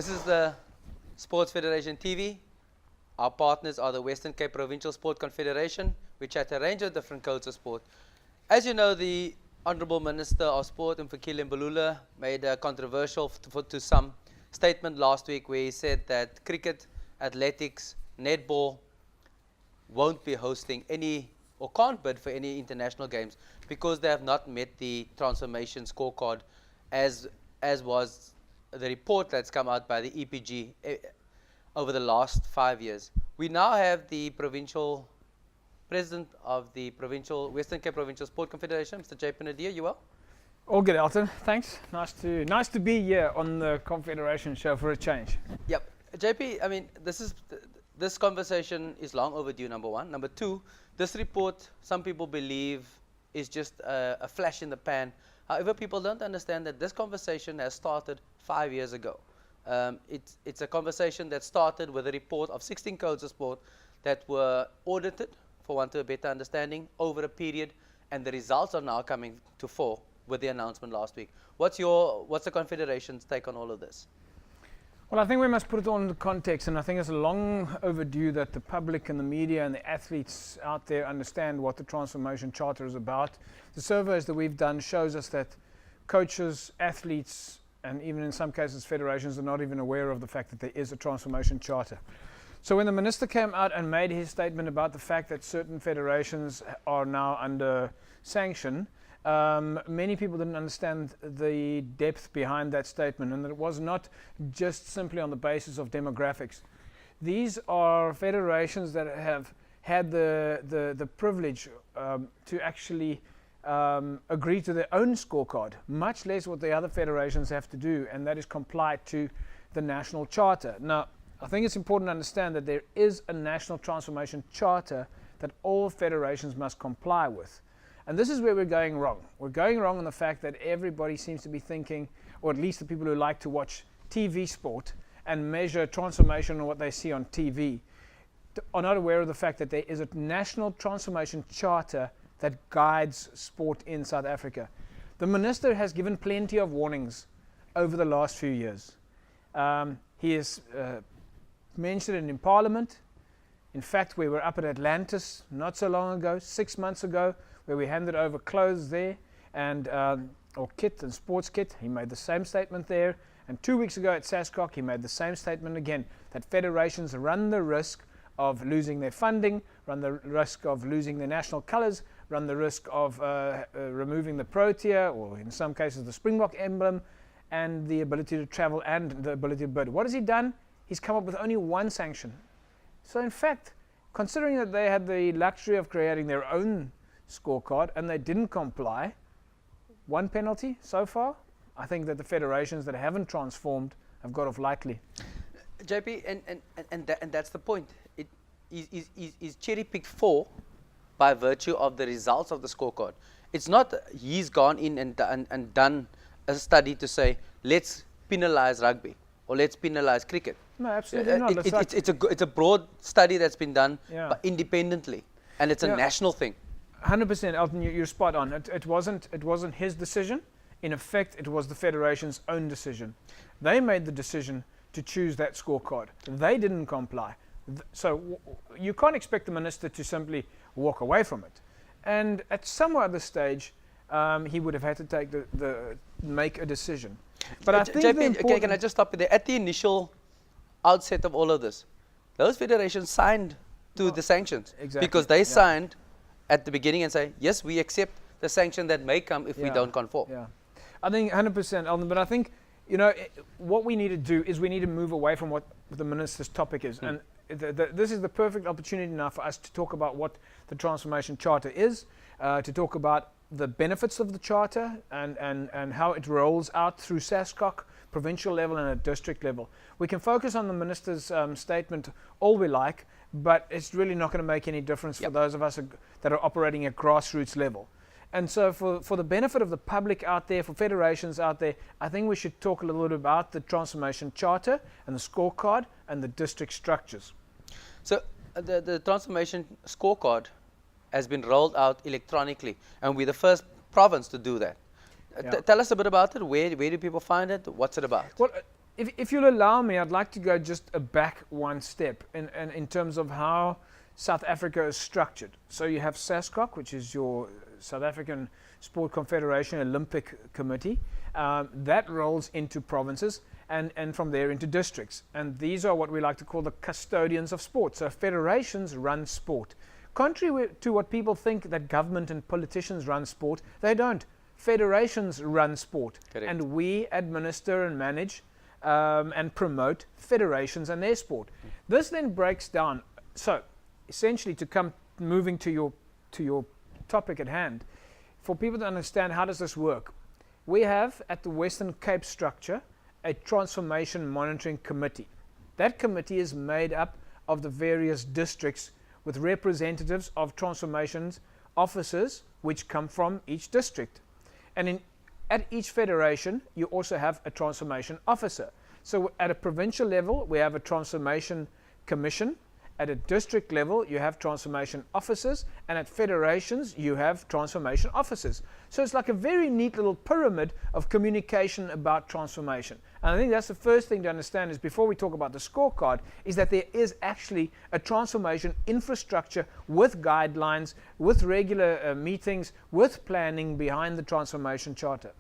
This is the Sports Federation TV. Our partners are the Western Cape Provincial Sport Confederation, which has a range of different codes of sport. As you know, the Honourable Minister of Sport, Mfikile Mbalula, made a controversial to some statement last week where he said that cricket, athletics, netball won't be hosting any or can't bid for any international games because they have not met the transformation scorecard as was the report that's come out by the EPG over the last 5 years. We now have the provincial president of the Western Cape Provincial Sport Confederation, Mr. J.P. Nadir. You well? All good, Elton. Thanks. Nice to be here on the Confederation show for a change. Yep. JP, I mean, this conversation is long overdue, number one. Number two, this report, some people believe, is just a flash in the pan. However, people don't understand that this conversation has started 5 years ago. It's a conversation that started with a report of 16 codes of sport that were audited, for want of a better understanding, over a period, and the results are now coming to fore with the announcement last week. What's the Confederation's take on all of this? Well, I think we must put it all into context, and I think it's long overdue that the public and the media and the athletes out there understand what the Transformation Charter is about. The surveys that we've done shows us that coaches, athletes, and even in some cases federations are not even aware of the fact that there is a Transformation Charter. So when the minister came out and made his statement about the fact that certain federations are now under sanction, many people didn't understand the depth behind that statement, and that it was not just simply on the basis of demographics. These are federations that have had the privilege to actually agree to their own scorecard, much less what the other federations have to do, and that is comply to the National Charter. Now, I think it's important to understand that there is a National Transformation Charter that all federations must comply with. And this is where we're going wrong. We're going wrong in the fact that everybody seems to be thinking, or at least the people who like to watch TV sport and measure transformation on what they see on TV, are not aware of the fact that there is a National Transformation Charter that guides sport in South Africa. The minister has given plenty of warnings over the last few years. He has mentioned it in Parliament. In fact, we were up at Atlantis not so long ago, 6 months ago, where we handed over clothes there and or kit and sports kit. He made the same statement there. And 2 weeks ago at SASCOC, he made the same statement again, that federations run the risk of losing their funding, run the risk of losing their national colours, run the risk of removing the protea, or in some cases the Springbok emblem, and the ability to travel and the ability to bid. What has he done? He's come up with only one sanction. So in fact, considering that they had the luxury of creating their own scorecard and they didn't comply, one penalty so far, I think that the federations that haven't transformed have got off lightly. JP, and that's the point. It is cherry-picked for by virtue of the results of the scorecard. It's not he's gone in and done a study to say, let's penalize rugby or let's penalize cricket. No, absolutely not. It's a broad study that's been done independently, and it's a national thing. 100%, Elton, you're spot on. It wasn't his decision. In effect, it was the federation's own decision. They made the decision to choose that scorecard. They didn't comply. So you can't expect the minister to simply walk away from it. And at some other stage, he would have had to make a decision. But I think JP, can I just stop you there? At the initial outset of all of this, those federations signed to the sanctions because they signed at the beginning and say, yes, we accept the sanction that may come if we don't conform. Yeah, I think 100%, Alden, but I think, you know, what we need to do is we need to move away from what the minister's topic is. And this is the perfect opportunity now for us to talk about what the Transformation Charter is, to talk about the benefits of the Charter and how it rolls out through SASCOC, provincial level and at district level. We can focus on the minister's statement all we like, but it's really not going to make any difference for those of us that are operating at grassroots level. And so for the benefit of the public out there, for federations out there, I think we should talk a little bit about the Transformation Charter and the scorecard and the district structures. So the Transformation Scorecard has been rolled out electronically, and we're the first province to do that. Tell us a bit about it. Where do people find it? What's it about? Well, if you'll allow me, I'd like to go just back one step in terms of how South Africa is structured. So you have SASCOC, which is your South African Sport Confederation Olympic Committee. That rolls into provinces and from there into districts. And these are what we like to call the custodians of sport. So federations run sport. Contrary to what people think that government and politicians run sport, they don't. Federations run sport. Correct. And we administer and manage and promote federations and their sport. This then breaks down. So essentially, moving to your topic at hand, for people to understand how does this work, we have at the Western Cape structure a transformation monitoring committee. That committee is made up of the various districts with representatives of transformations officers which come from each district. And at each federation, you also have a transformation officer. So at a provincial level, we have a transformation commission. At a district level, you have transformation officers, and at federations, you have transformation officers. So it's like a very neat little pyramid of communication about transformation. And I think that's the first thing to understand is before we talk about the scorecard, is that there is actually a transformation infrastructure with guidelines, with regular meetings, with planning behind the transformation charter.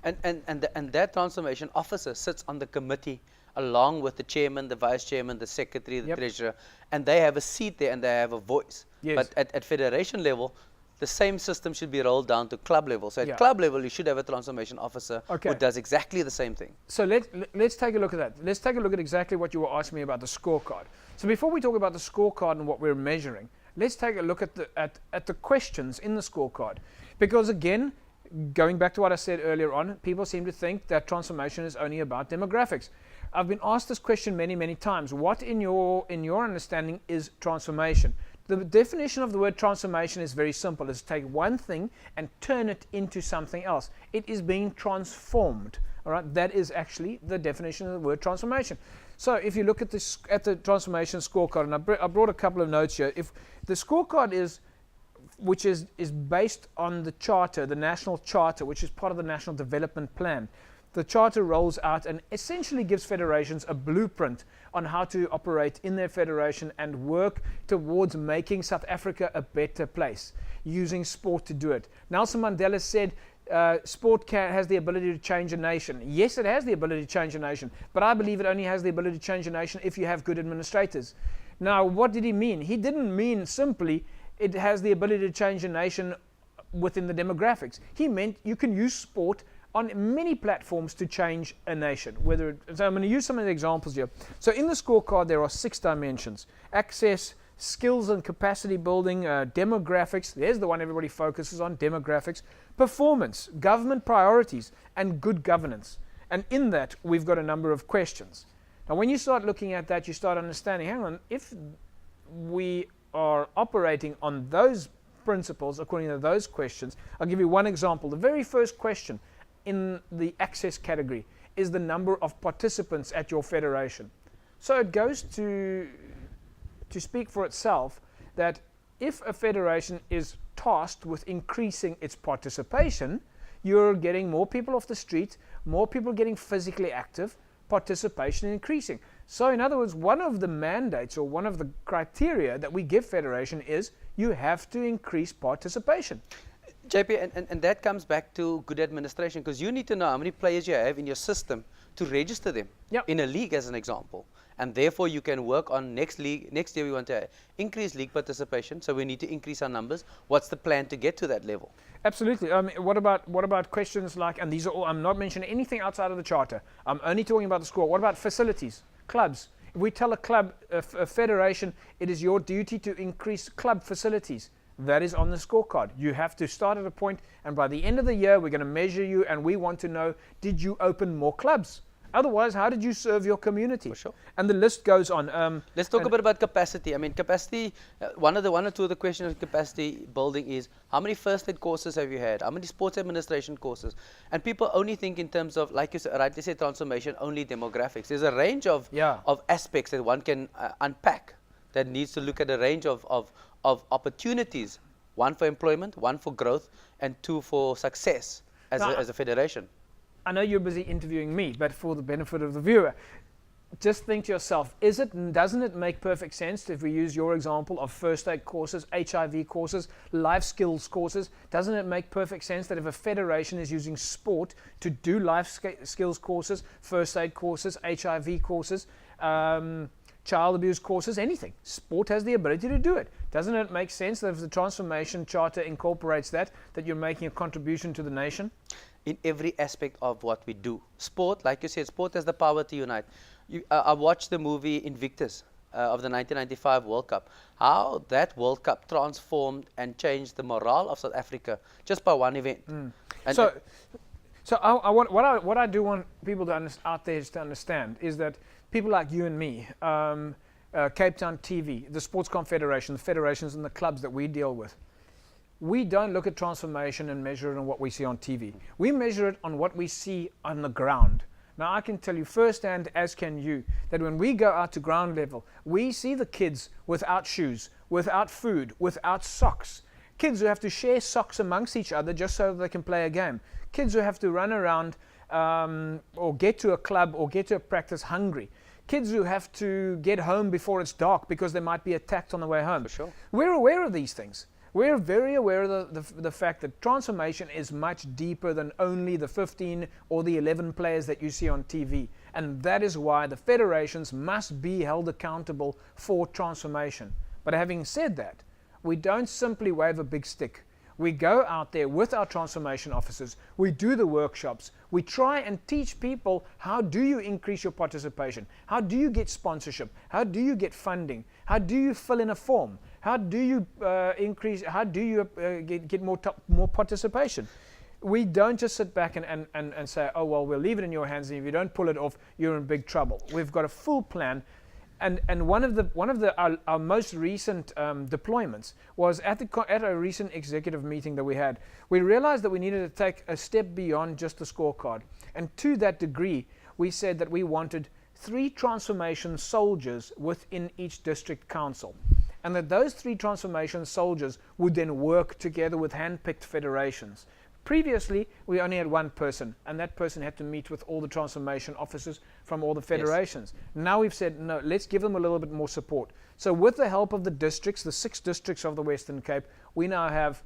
And that transformation officer sits on the committee along with the chairman, the vice chairman, the secretary, the treasurer, and they have a seat there and they have a voice. Yes. But at federation level, the same system should be rolled down to club level. So at club level, you should have a transformation officer who does exactly the same thing. So let's take a look at that. Let's take a look at exactly what you were asking me about the scorecard. So before we talk about the scorecard and what we're measuring, let's take a look at the questions in the scorecard. Because again, going back to what I said earlier on, people seem to think that transformation is only about demographics. I've been asked this question many, many times. What in your understanding is transformation? The definition of the word transformation is very simple. It's take one thing and turn it into something else. It is being transformed. All right, that is actually the definition of the word transformation. So if you look at this at the transformation scorecard, and I brought a couple of notes here. If the scorecard is based on the charter, the national charter, which is part of the national development plan. The charter rolls out and essentially gives federations a blueprint on how to operate in their federation and work towards making South Africa a better place, using sport to do it. Nelson Mandela said, sport has the ability to change a nation. Yes, it has the ability to change a nation, but I believe it only has the ability to change a nation if you have good administrators. Now, what did he mean? He didn't mean simply it has the ability to change a nation within the demographics. He meant you can use sport on many platforms to change a nation. So I'm going to use some of the examples here. So in the scorecard, there are 6 dimensions: access, skills and capacity building, demographics. There's the one everybody focuses on, demographics, performance, government priorities, and good governance. And in that, we've got a number of questions. Now, when you start looking at that, you start understanding, hang on, if we are operating on those principles according to those questions, I'll give you one example. The very first question in the access category is the number of participants at your federation. So it goes to speak for itself that if a federation is tasked with increasing its participation, you're getting more people off the street, more people getting physically active, participation increasing. So in other words, one of the mandates or one of the criteria that we give federation is you have to increase participation. JP, and that comes back to good administration, because you need to know how many players you have in your system to register them in a league, as an example. And therefore, you can work on next year we want to increase league participation, so we need to increase our numbers. What's the plan to get to that level? Absolutely. What about questions like, and these are all, I'm not mentioning anything outside of the charter. I'm only talking about the score. What about facilities, clubs? If we tell a club, a federation, it is your duty to increase club facilities. That is on the scorecard. You have to start at a point, and by the end of the year, we're going to measure you, and we want to know, did you open more clubs? Otherwise, how did you serve your community? For sure. And the list goes on. Let's talk a bit about capacity. I mean, capacity, one or two of the questions of capacity building is, how many first aid courses have you had? How many sports administration courses? And people only think in terms of, like you rightly said, transformation, only demographics. There's a range of aspects that one can unpack that needs to look at a range of opportunities, one for employment, one for growth, and 2 for success as a federation. I know you're busy interviewing me, but for the benefit of the viewer, just think to yourself, doesn't it make perfect sense if we use your example of first aid courses, HIV courses, life skills courses? Doesn't it make perfect sense that if a federation is using sport to do life skills courses, first aid courses, HIV courses, child abuse courses, anything, sport has the ability to do it? Doesn't it make sense that if the Transformation Charter incorporates that you're making a contribution to the nation? In every aspect of what we do. Sport, like you said, sport has the power to unite. I watched the movie Invictus of the 1995 World Cup. How that World Cup transformed and changed the morale of South Africa just by one event. And So what I do want people to out there to understand is that people like you and me, Cape Town TV, the Sports Confederation, the federations and the clubs that we deal with, we don't look at transformation and measure it on what we see on TV. We measure it on what we see on the ground. Now, I can tell you firsthand, as can you, that when we go out to ground level, we see the kids without shoes, without food, without socks. Kids who have to share socks amongst each other just so they can play a game. Kids who have to run around or get to a club or get to a practice hungry. Kids who have to get home before it's dark because they might be attacked on the way home. For sure. We're aware of these things. We're very aware of the fact that transformation is much deeper than only the 15 or the 11 players that you see on TV. And that is why the federations must be held accountable for transformation. But having said that, we don't simply wave a big stick. We go out there with our transformation officers, we do the workshops, we try and teach people how do you increase your participation, how do you get sponsorship, how do you get funding, how do you fill in a form, how do you get more participation. We don't just sit back and say, oh well, we'll leave it in your hands, and if you don't pull it off, you're in big trouble. We've got a full plan. And one of our most recent deployments was at a recent executive meeting that we had. We realized that we needed to take a step beyond just the scorecard. And to that degree, we said that we wanted 3 transformation soldiers within each district council. And that those 3 transformation soldiers would then work together with hand-picked federations. Previously, we only had one person, and that person had to meet with all the transformation officers from all the federations. Yes. Now we've said, no, let's give them a little bit more support. So with the help of the districts, the 6 districts of the Western Cape, we now have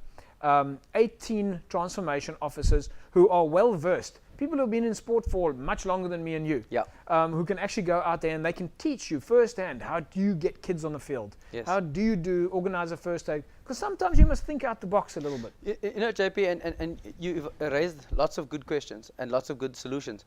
18 transformation officers who are well-versed. People who have been in sport for much longer than me and you, who can actually go out there and they can teach you firsthand how do you get kids on the field, how do you organize a first aid, because sometimes you must think out the box a little bit. You know, JP, and you've raised lots of good questions and lots of good solutions.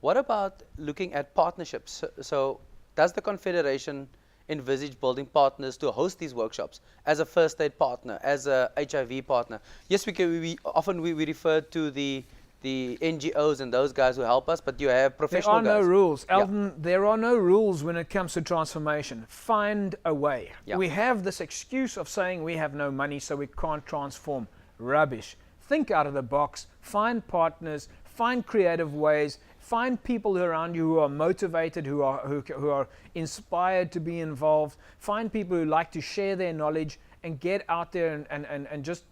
What about looking at partnerships? So does the Confederation envisage building partners to host these workshops as a first aid partner, as a HIV partner? Yes, we often refer to the NGOs and those guys who help us, but you have professional guys. There are no rules. Elton, there are no rules when it comes to transformation. Find a way. We have this excuse of saying we have no money, so we can't transform. Rubbish. Think out of the box. Find partners. Find creative ways. Find people around you who are motivated, who are inspired to be involved. Find people who like to share their knowledge and get out there and just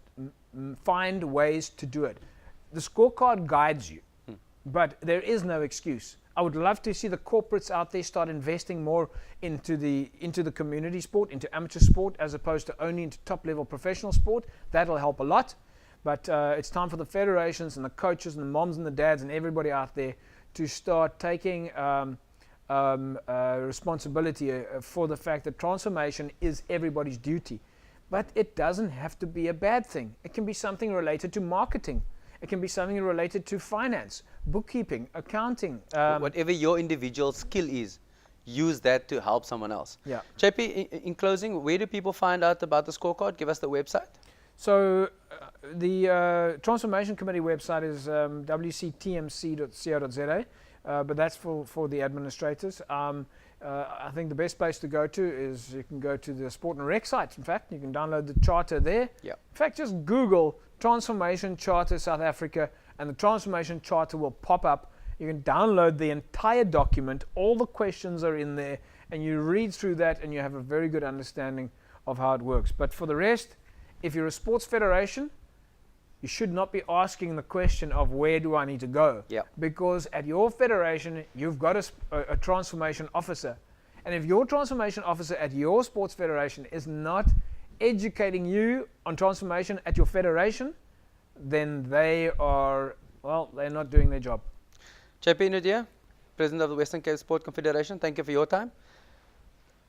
find ways to do it. The scorecard guides you, but there is no excuse. I would love to see the corporates out there start investing more into the community sport, into amateur sport, as opposed to only into top-level professional sport. That'll help a lot. But it's time for the federations and the coaches and the moms and the dads and everybody out there to start taking responsibility for the fact that transformation is everybody's duty. But it doesn't have to be a bad thing. It can be something related to marketing. It can be something related to finance, bookkeeping, accounting. Whatever your individual skill is, use that to help someone else. Yeah. JP, in closing, where do people find out about the scorecard? Give us the website. So the Transformation Committee website is wctmc.co.za, but that's for the administrators. I think the best place to go to is you can go to the Sport and Rec site. In fact, you can download the charter there. Yeah. In fact, just Google Transformation Charter South Africa and the Transformation Charter will pop up. You can download the entire document. All the questions are in there, and you read through that and you have a very good understanding of how it works. But for the rest, if you're a sports federation, you should not be asking the question of where do I need to go. Yeah. Because at your federation, you've got a transformation officer. And if your transformation officer at your sports federation is not educating you on transformation at your federation, then they are, well, they're not doing their job. JP Naude, President of the Western Cape Sport Confederation, thank you for your time.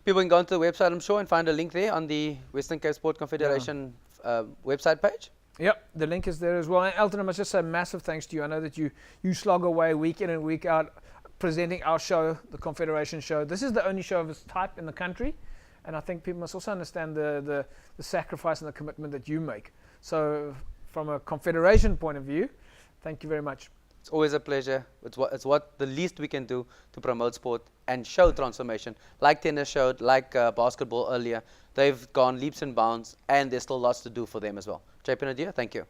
People can go onto the website, I'm sure, and find a link there on the Western Cape Sport Confederation website page. Yep, the link is there as well. And Elton, I must just say massive thanks to you. I know that you slog away week in and week out presenting our show, the Confederation show. This is the only show of its type in the country, and I think people must also understand the sacrifice and the commitment that you make. So from a Confederation point of view, thank you very much. It's always a pleasure. It's what the least we can do to promote sport and show transformation. Like tennis showed, like basketball earlier, they've gone leaps and bounds, and there's still lots to do for them as well. JP Naude, thank you.